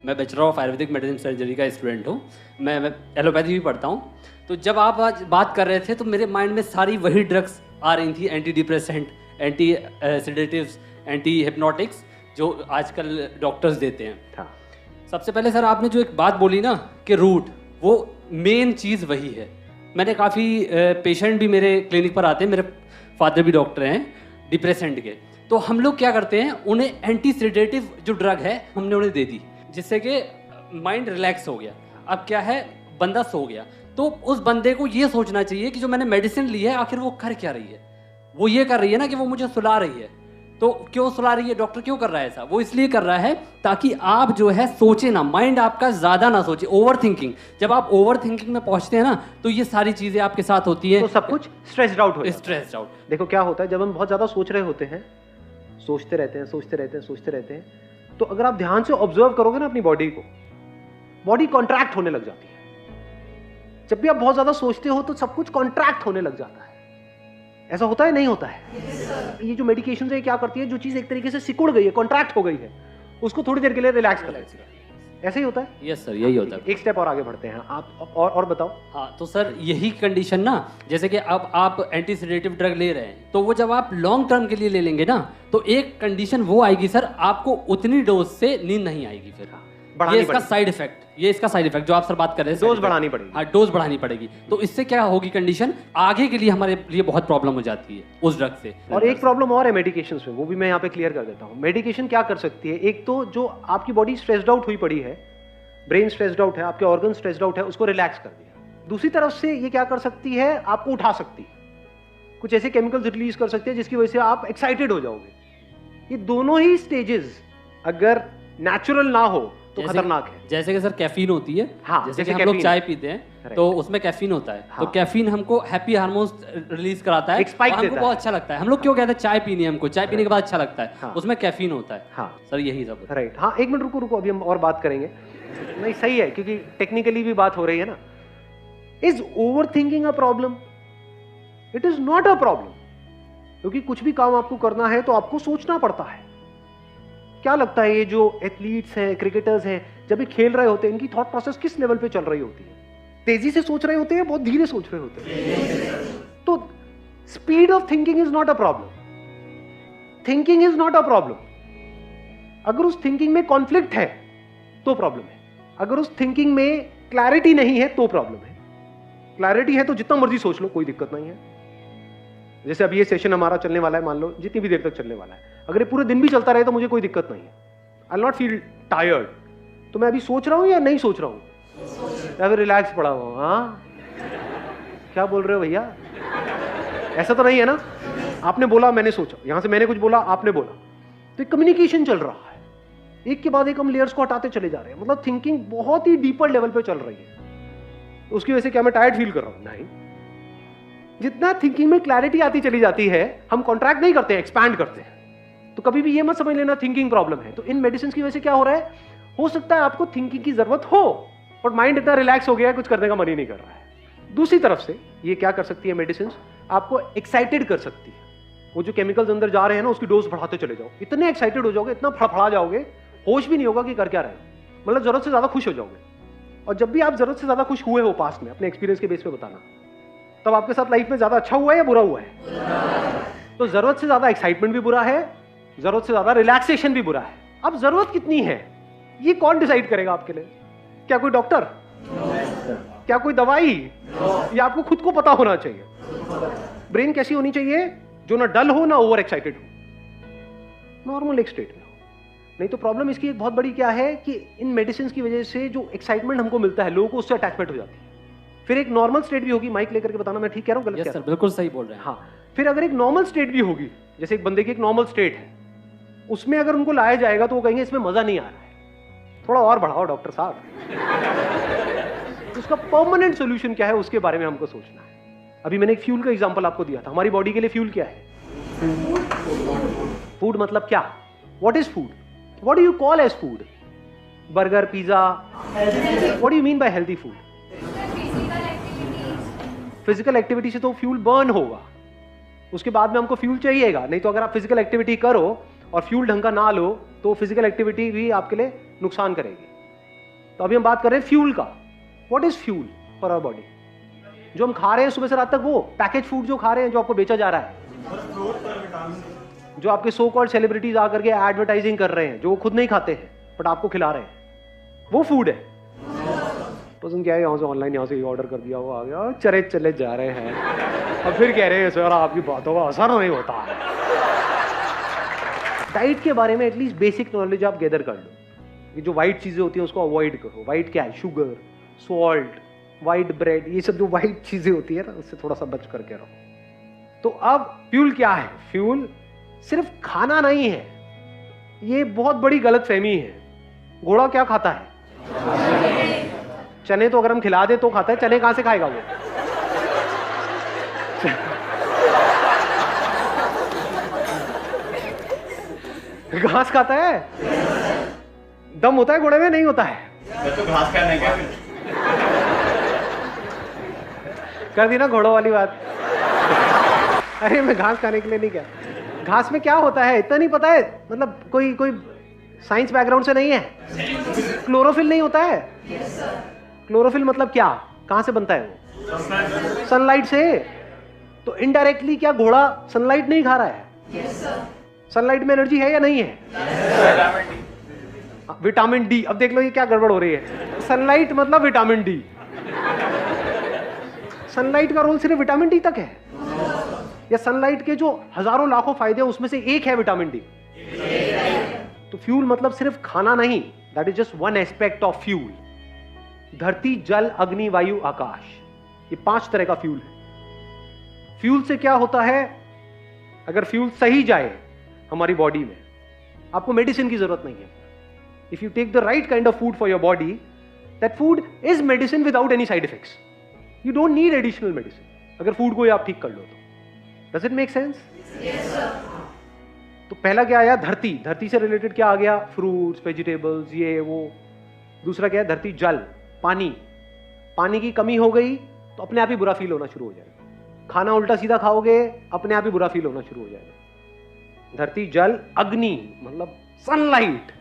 मैं bachelor of Ayurvedic medicine surgery का student हूँ। मैं एलोपैथी भी पढ़ता हूँ। तो जब आप आज बात कर रहे थे तो मेरे माइंड में सारी वही ड्रग्स आ रही थी, anti depressant, anti sedatives, anti hypnotics, जो आजकल डॉक्टर्स देते हैं। सबसे पहले सर आपने जो एक बात बोली ना कि रूट, वो मेन चीज़ वही है। मैंने काफ़ी पेशेंट भी मेरे क्लिनिक पर आते हैं, मेरे फादर भी डॉक्टर हैं डिप्रेसेंट के। तो हम लोग क्या करते हैं, उन्हें एंटी सेडेटिव जो ड्रग है हमने उन्हें दे दी, जिससे कि माइंड रिलैक्स हो गया। अब क्या है, बंदा सो गया। तो उस बंदे को ये सोचना चाहिए कि जो मैंने मेडिसिन ली है आखिर वो कर क्या रही है। वो ये कर रही है ना कि वो मुझे सुला रही है। तो क्यों सुला रही है, डॉक्टर क्यों कर रहा है ऐसा? वो इसलिए कर रहा है ताकि आप जो है सोचे ना, माइंड आपका ज़्यादा ना सोचे। ओवर थिंकिंग, जब आप ओवर थिंकिंग में पहुंचते हैं ना तो ये सारी चीज़ें आपके साथ होती हैं, तो सब कुछ स्ट्रेस्ड आउट हो जाता है। Stressed out. देखो क्या होता है, जब हम बहुत ज़्यादा सोच रहे होते हैं, सोचते रहते हैं, तो अगर आप ध्यान से ऑब्जर्व करोगे ना अपनी बॉडी को, बॉडी कॉन्ट्रैक्ट होने लग जाती है। जब भी आप बहुत ज्यादा सोचते हो तो सब कुछ कॉन्ट्रैक्ट होने लग जाता है। ऐसा होता है, नहीं होता है? ये जो मेडिकेशन है क्या करती है, जो चीज एक तरीके से सिकुड़ गई है, कॉन्ट्रैक्ट हो गई है, उसको थोड़ी देर के लिए रिलैक्स कर देती है। ऐसे ही होता है? यस सर, यही होता है। एक स्टेप और आगे बढ़ते हैं आप, और बताओ। हाँ, तो सर यही कंडीशन ना, जैसे कि अब आप एंटी सेडेटिव ड्रग ले रहे हैं, तो वो जब आप लॉन्ग टर्म के लिए ले लेंगे ना, तो एक कंडीशन वो आएगी सर, आपको उतनी डोज से नींद नहीं आएगी। फिर ये इसका साइड इफेक्ट, जो आप सर बात कर रहे हैं, डोज बढ़ानी पड़ेगी। हाँ, डोज बढ़ानी पड़ेगी। तो इससे क्या होगी कंडीशन, आगे के लिए हमारे लिए बहुत प्रॉब्लम हो जाती है उस ड्रग से। और एक प्रॉब्लम और है मेडिकेशन में, वो भी मैं यहाँ पे क्लियर कर देता हूँ। मेडिकेशन क्या कर सकती है, एक तो जो आपकी बॉडी स्ट्रेस्ड आउट हुई पड़ी है, ब्रेन स्ट्रेस्ड आउट है, आपके ऑर्गन स्ट्रेस्ड आउट है, उसको रिलैक्स कर दिया। दूसरी तरफ से ये क्या कर सकती है, आपको उठा सकती है, कुछ ऐसे केमिकल्स रिलीज कर सकती है जिसकी वजह से आप एक्साइटेड हो जाओगे। ये दोनों ही स्टेजेस अगर नेचुरल ना हो तो खतरनाक है। जैसे कि सर कैफीन होती है, हाँ, जैसे कि हम लोग चाय पीते हैं तो उसमें कैफीन होता है। हाँ। तो कैफीन हमको हैप्पी हार्मोन्स रिलीज कराता है, हमको बहुत अच्छा लगता है। हम लोग क्यों कहते हैं चाय पीनी है, हमको चाय पीने के बाद अच्छा लगता है। हाँ। उसमें कैफीन होता है। हाँ सर, यही सब। राइट। हाँ, एक मिनट रुको, अभी हम और बात करेंगे। नहीं, सही है, क्योंकि टेक्निकली भी बात हो रही है ना। Is over thinking a problem? It is not a problem, क्योंकि कुछ भी काम आपको करना है तो आपको सोचना पड़ता है। क्या लगता है, ये जो एथलीट्स हैं, क्रिकेटर्स हैं, जब ये खेल रहे होते हैं, इनकी थॉट प्रोसेस किस लेवल पे चल रही होती है? तेजी से सोच रहे होते हैं, बहुत धीरे सोच रहे होते हैं? तो speed of thinking is not a problem. Thinking is not a problem. अगर उस थिंकिंग में कॉन्फ्लिक्ट है तो प्रॉब्लम है। अगर उस थिंकिंग में क्लैरिटी नहीं है तो प्रॉब्लम है। क्लैरिटी है तो जितना मर्जी सोच लो, कोई दिक्कत नहीं है। जैसे अभी ये सेशन हमारा चलने वाला है, मान लो जितनी भी देर तक चलने वाला है, अगर ये पूरे दिन भी चलता रहे तो मुझे कोई दिक्कत नहीं है। I will not feel tired. तो मैं अभी सोच रहा हूं या नहीं सोच रहा हूं, या फिर रिलैक्स पड़ा हुआ? हाँ, क्या बोल रहे हो भैया? ऐसा तो नहीं है ना? आपने बोला, मैंने सोचा, यहां से मैंने कुछ बोला, आपने बोला, तो एक कम्युनिकेशन चल रहा है। एक के बाद एक हम लेयर्स को हटाते चले जा रहे हैं। मतलब थिंकिंग बहुत ही डीपर लेवल पे चल रही है। उसकी वजह से क्या मैं टायर्ड फील कर रहा हूं? नहीं। जितना थिंकिंग में क्लैरिटी आती चली जाती है, हम कॉन्ट्रैक्ट नहीं करते हैं, एक्सपैंड करते हैं। तो कभी भी ये मत समझ लेना थिंकिंग प्रॉब्लम है। तो इन मेडिसिन की वजह से क्या हो रहा है, हो सकता है आपको थिंकिंग की जरूरत हो, बट माइंड इतना रिलैक्स हो गया है, कुछ करने का मन ही नहीं कर रहा है। दूसरी तरफ से ये क्या कर सकती है मेडिसिन, आपको एक्साइटेड कर सकती है। वो जो केमिकल्स अंदर जा रहे हैं ना, उसकी डोज बढ़ाते चले जाओ। इतने एक्साइटेड हो जाओगे, इतना फड़फड़ा जाओगे, होश भी नहीं होगा कि कर क्या रहे हैं। मतलब जरूरत से ज्यादा खुश हो जाओगे। और जब भी आप जरूरत से ज्यादा खुश हुए हो पास्ट में, अपने एक्सपीरियंस के बेस पे बताना, तब आपके साथ लाइफ में ज्यादा अच्छा हुआ है या बुरा हुआ है? तो जरूरत से ज्यादा एक्साइटमेंट भी बुरा है, जरूरत से ज्यादा रिलैक्सेशन भी बुरा है। अब जरूरत कितनी है, ये कौन डिसाइड करेगा आपके लिए? क्या कोई डॉक्टर? क्या कोई दवाई? या आपको खुद को पता होना चाहिए? ब्रेन कैसी होनी चाहिए, जो ना डल हो ना ओवर एक्साइटेड हो, नॉर्मल एक स्टेट में हो। नहीं तो प्रॉब्लम इसकी एक बहुत बड़ी क्या है कि इन मेडिसिन की वजह से जो एक्साइटमेंट हमको मिलता है, लोगों को उससे अटैचमेंट हो जाती है। फिर एक नॉर्मल स्टेट भी होगी, माइक लेकर के बताना मैं ठीक कह रहा हूं, गलत कह रहा हूं? बिल्कुल सही बोल रहे हैं। हाँ, फिर अगर एक नॉर्मल स्टेट भी होगी, जैसे एक बंदे की एक नॉर्मल स्टेट है, उसमें अगर उनको लाया जाएगा तो वो कहेंगे इसमें मजा नहीं आ रहा है, थोड़ा और बढ़ाओ डॉक्टर साहब। उसका परमानेंट सोल्यूशन क्या है, उसके बारे में हमको सोचना है। अभी मैंने एक फ्यूल का एग्जांपल आपको दिया था। हमारी बॉडी के लिए फ्यूल क्या है? फूड मतलब क्या? What is food? What do you call as food? Burger, pizza? What do you mean by healthy food? Physical activity से तो फ्यूल बर्न होगा, उसके बाद में हमको फ्यूल चाहिएगा। नहीं तो अगर आप फिजिकल एक्टिविटी करो और फ्यूल ढंग का ना लो तो फिजिकल एक्टिविटी भी आपके लिए नुकसान करेगी। तो अभी हम बात कर रहे हैं फ्यूल का. What is fuel for our body? जो हम खा रहे हैं सुबह से रात तक, वो पैकेज फूड जो खा रहे हैं, जो आपको बेचा जा रहा है, जो आपके सो कॉल्ड सेलिब्रिटीज आकर के एडवर्टाइजिंग कर रहे हैं, जो वो खुद नहीं खाते हैं बट आपको खिला रहे हैं, वो फूड है. पसंद क्या है, यहाँ से ऑनलाइन यहाँ से ऑर्डर कर दिया, वो आ गया, चले जा रहे हैं, अब फिर कह रहे हैं सर आपकी बातों का असर नहीं होता है. डाइट के बारे में एटलीस्ट बेसिक नॉलेज आप गैदर कर लो. ये जो वाइट चीजें होती हैं उसको अवॉइड करो. वाइट क्या है? शुगर, सॉल्ट, वाइट ब्रेड, ये सब जो वाइट चीजें होती है ना, उससे थोड़ा सा बच करके रहो. तो अब फ्यूल क्या है? फ्यूल सिर्फ खाना नहीं है. ये बहुत बड़ी गलतफहमी है. घोड़ा क्या खाता है? चने. तो अगर हम खिला दे तो खाता है. चने कहां से खाएगा वो? घास खाता है. दम होता है घोड़े में? नहीं होता है. तो घास खाने का कर दी ना घोड़ों वाली बात. अरे मैं घास खाने के लिए नहीं क्या. घास में क्या होता है इतना नहीं पता है? मतलब कोई साइंस बैकग्राउंड से नहीं है. क्लोरोफिल नहीं होता है. क्लोरोफिल मतलब क्या? कहां से बनता है वो? सनलाइट से. तो इनडायरेक्टली क्या घोड़ा सनलाइट नहीं खा रहा है? सनलाइट में एनर्जी है या नहीं है? Vitamin D. अब देख लो ये क्या गड़बड़ हो रही है. सनलाइट मतलब विटामिन डी. सनलाइट का रोल सिर्फ विटामिन डी तक है? या सनलाइट के जो हजारों लाखों फायदे हैं उसमें से एक है विटामिन डी? तो फ्यूल मतलब सिर्फ खाना नहीं. That is just one aspect of fuel. धरती, जल, अग्नि, वायु, आकाश, ये 5 तरह का फ्यूल है. फ्यूल से क्या होता है? अगर फ्यूल सही जाए हमारी बॉडी में, आपको मेडिसिन की जरूरत नहीं है. If you take the right kind of food for your body, that food is medicine without any side effects. You don't need additional medicine. अगर फूड को आप ठीक कर लो तो. Does it make sense? तो पहला क्या आया? धरती. धरती से रिलेटेड क्या आ गया? फ्रूट्स, वेजिटेबल्स, ये वो. दूसरा क्या है? धरती. जल, पानी. पानी की कमी हो गई तो अपने आप ही बुरा फील होना शुरू हो जाएगा. खाना उल्टा सीधा खाओगे, अपने आप ही बुरा फील होना शुरू हो जाएगा. धरती, जल, अग्नि मतलब सनलाइट.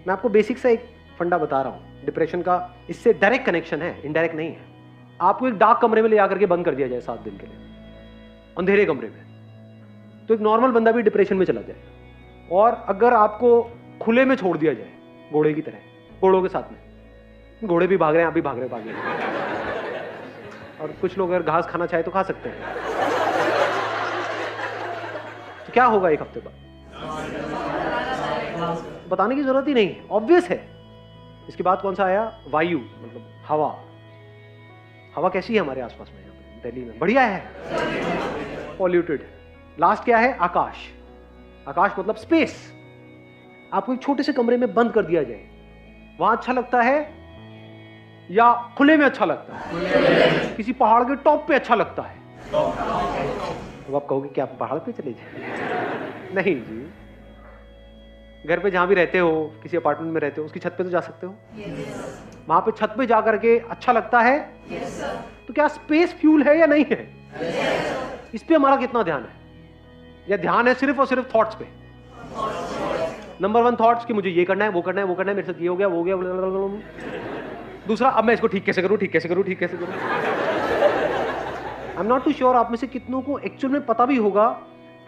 मैं आपको बेसिक सा एक फंडा बता रहा हूं. डिप्रेशन का इससे डायरेक्ट कनेक्शन है, इनडायरेक्ट नहीं है. आपको एक डार्क कमरे में ले जाकर के बंद कर दिया जाए 7 दिन के लिए, अंधेरे कमरे में, तो एक नॉर्मल बंदा भी डिप्रेशन में चला जाए. और अगर आपको खुले में छोड़ दिया जाए, घोड़े की तरह, घोड़ों के साथ में, घोड़े भी भाग रहे हैं, आप भी भाग रहे हैं, और कुछ लोग अगर घास खाना चाहे तो खा सकते हैं, तो क्या होगा 1 हफ्ते बाद? बताने की जरूरत ही नहीं है, ऑब्वियस है. इसके बाद कौन सा आया? वायु मतलब हवा. हवा कैसी है हमारे आसपास में? यहाँ पे दिल्ली में बढ़िया है, पॉल्यूटेड है. लास्ट क्या है? आकाश. आकाश मतलब स्पेस. आपको एक छोटे से कमरे में बंद कर दिया जाए, वहां अच्छा लगता है या खुले में अच्छा लगता है? किसी पहाड़ के टॉप पे अच्छा लगता है? तो आप कहोगे कि आप पहाड़ पे चले जाए. नहीं जी. घर पे जहां भी रहते हो, किसी अपार्टमेंट में रहते हो, उसकी छत पे तो जा सकते हो. वहां पे छत पे जाकर के अच्छा लगता है. तो क्या स्पेस फ्यूल है या नहीं है? इस पे हमारा कितना ध्यान है? या ध्यान है सिर्फ और सिर्फ थॉट्स पे? नंबर 1 थॉट्स कि मुझे ये करना है, वो करना है, वो करना है, मेरे साथ ये हो गया, वो हो गया. दूसरा, अब मैं इसको ठीक कैसे करूं, ठीक कैसे करूं, ठीक कैसे करूं. I am not too sure आप में से कितनों को एक्चुअल में पता भी होगा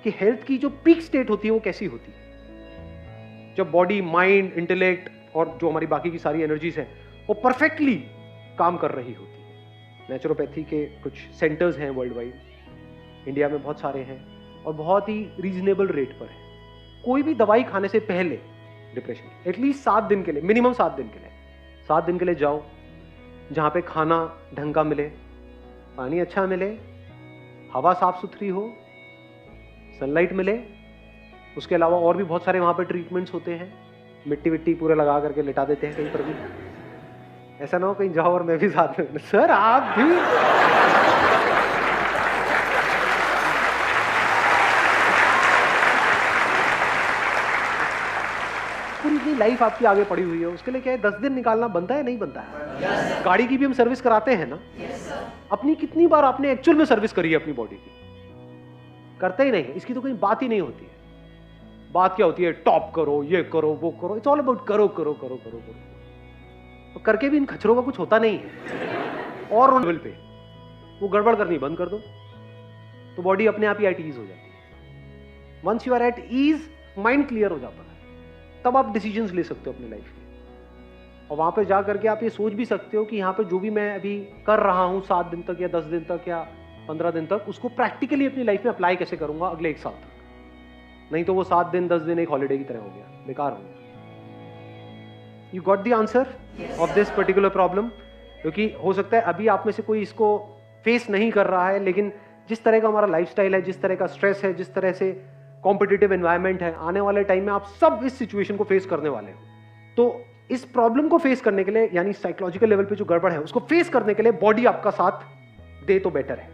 कि हेल्थ की जो पीक स्टेट होती है वो कैसी होती है. जब बॉडी, माइंड, इंटेलेक्ट और जो हमारी बाकी की सारी एनर्जीज हैं वो परफेक्टली काम कर रही होती है. नेचुरोपैथी के कुछ सेंटर्स हैं वर्ल्ड वाइड, इंडिया में बहुत सारे हैं, और बहुत ही रीजनेबल रेट पर है. कोई भी दवाई खाने से पहले डिप्रेशन एटलीस्ट 7 दिन के लिए, मिनिमम 7 दिन के लिए, 7 दिन के लिए जाओ जहां पे खाना ढंग का मिले, पानी अच्छा मिले, हवा साफ सुथरी हो, सनलाइट मिले. उसके अलावा और भी बहुत सारे वहां पे ट्रीटमेंट्स होते हैं. मिट्टी विट्टी पूरे लगा करके लिटा देते हैं कहीं पर भी. ऐसा ना हो कहीं जाओ और मैं भी साथ में. सर आप भी पूरी इतनी लाइफ आपकी आगे पड़ी हुई है, उसके लिए क्या है 10 दिन निकालना बनता है नहीं बनता है? गाड़ी की भी हम सर्विस कराते हैं ना. अपनी कितनी बार आपने एक्चुअल में सर्विस करी है अपनी बॉडी की? करते ही नहीं. इसकी तो कोई बात ही नहीं होती है. बात क्या होती है? टॉप करो, ये करो, वो करो. इट्स ऑल अबाउट करो करो करो करो करो. और करके भी इन खच्चरों का कुछ होता नहीं है। और लेवल पे वो गड़बड़ करनी बंद कर दो तो बॉडी अपने आप ही एट ईज हो जाती है। Once you are at ease, mind clear हो जाता है, तब आप डिसीजंस ले सकते हो अपनी लाइफ के। और वहां पे जा करके आप ये सोच भी सकते हो कि यहाँ पे जो भी मैं अभी कर रहा हूँ 7 दिन तक या 10 दिन तक या 15 दिन तक, उसको प्रैक्टिकली अपनी लाइफ में अप्लाई कैसे करूंगा अगले 1 साल तक। नहीं तो वो 7 दिन 10 दिन एक हॉलीडे की तरह हो गया, बेकार हो गया। You got the answer of this particular problem? क्योंकि हो सकता है अभी आप में से कोई इसको फेस नहीं कर रहा है, लेकिन जिस तरह का हमारा लाइफस्टाइल है, जिस तरह का स्ट्रेस है, जिस तरह से कॉम्पिटिटिव एनवायरनमेंट है, आने वाले टाइम में आप सब इस सिचुएशन को फेस करने वाले हो। तो इस प्रॉब्लम को फेस करने के लिए, यानी साइकोलॉजिकल लेवल पे जो गड़बड़ है उसको फेस करने के लिए बॉडी आपका साथ दे तो बेटर है।